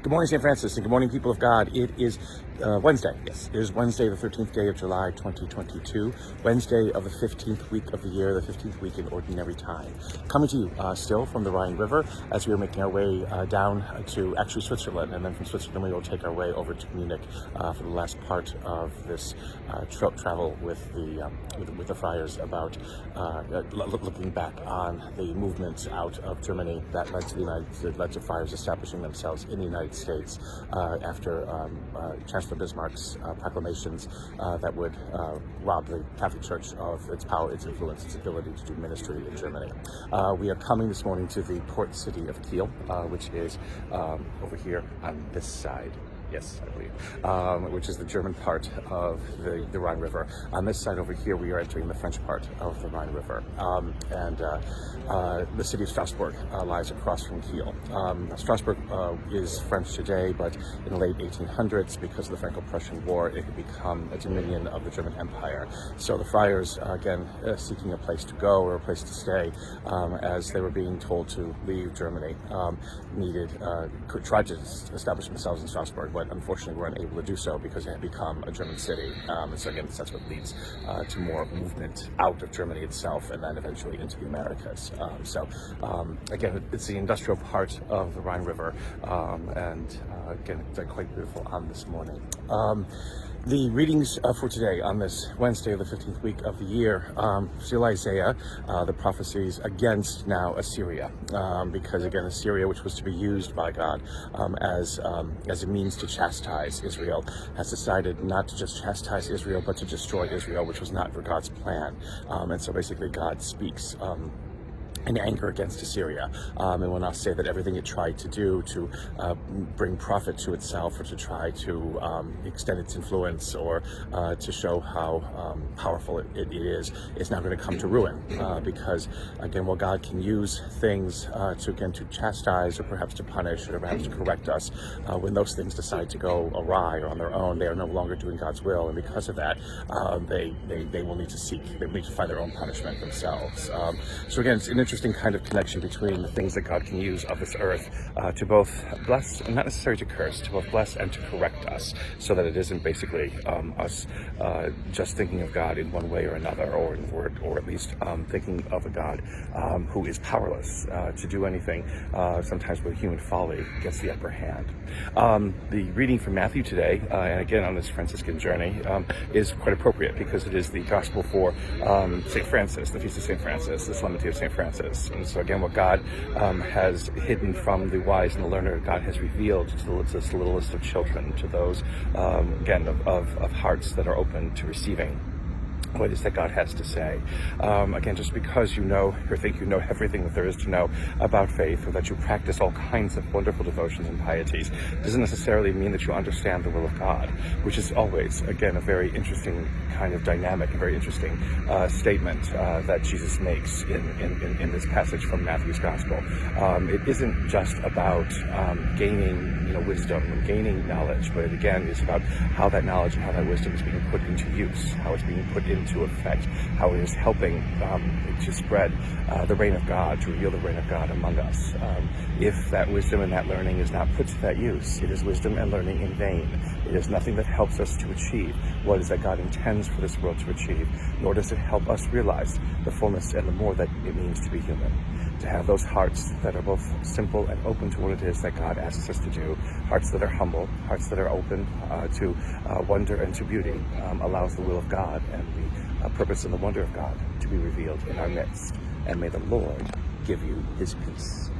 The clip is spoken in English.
Good morning, St. Francis, and good morning, people of God. It is Wednesday. Yes, it is Wednesday, the 13th day of July, 2022. Wednesday of the 15th week of the year, the 15th week in Ordinary Time. Coming to you still from the Rhine River as we are making our way down to actually Switzerland, and then from Switzerland we will take our way over to Munich for the last part of this travel with the friars about looking back on the movement out of Germany that led to friars establishing themselves in the United States after Chancellor Bismarck's proclamations that would rob the Catholic Church of its power, its influence, its ability to do ministry in Germany. We are coming this morning to the port city of Kiel, which is over here on this side. Yes, I believe, which is the German part of the Rhine River. On this side over here, we are entering the French part of the Rhine River. The city of Strasbourg lies across from Kiel. Strasbourg is French today, but in the late 1800s, because of the Franco-Prussian War, it had become a dominion of the German Empire. So the friars, again, seeking a place to go or a place to stay, as they were being told to leave Germany, tried to establish themselves in Strasbourg, but unfortunately were unable to do so because it had become a German city. And so again, that's what leads to more movement out of Germany itself and then eventually into the Americas. Again, it's the industrial part of the Rhine River, again, it's quite beautiful on this morning. The readings for today on this Wednesday of the 15th week of the year, still Isaiah, the prophecies against now Assyria, because again, Assyria, which was to be used by God as a means to chastise Israel, has decided not to just chastise Israel, but to destroy Israel, which was not for God's plan. And so basically God speaks in anger against Assyria, and will not say that everything it tried to do to bring profit to itself or to try to extend its influence or to show how powerful it is now going to come to ruin, because again, while God can use things to chastise or perhaps to punish or perhaps to correct us, when those things decide to go awry or on their own, they are no longer doing God's will, and because of that, they will need to find their own punishment themselves. So again, it's an interesting kind of connection between the things that God can use of this earth to both bless, and not necessarily to curse, to both bless and to correct us, so that it isn't basically us just thinking of God in one way or another, or at least thinking of a God who is powerless to do anything, sometimes with human folly gets the upper hand. The reading from Matthew today, and again on this Franciscan journey, is quite appropriate because it is the gospel for St. Francis, the feast of St. Francis, the solemnity of St. Francis. And so again, what God has hidden from the wise and the learned, God has revealed to the littlest of children, to those, again, of hearts that are open to receiving what it is that God has to say. Again, just because you know or think you know everything that there is to know about faith, or that you practice all kinds of wonderful devotions and pieties, doesn't necessarily mean that you understand the will of God, which is always, again, a very interesting kind of dynamic, a very interesting statement that Jesus makes in this passage from Matthew's Gospel. It isn't just about gaining wisdom and gaining knowledge, but it again is about how that knowledge and how that wisdom is being put into use, how it's being put into effect, how it is helping to spread the reign of God, to reveal the reign of God among us. If that wisdom and that learning is not put to that use, it is wisdom and learning in vain. It is nothing that helps us to achieve what it is that God intends for this world to achieve, nor does it help us realize the fullness and the more that it means to be human. To have those hearts that are both simple and open to what it is that God asks us to do, hearts that are humble, hearts that are open to wonder and to beauty, allows the will of God and the purpose and the wonder of God to be revealed in our midst. And may the Lord give you his peace.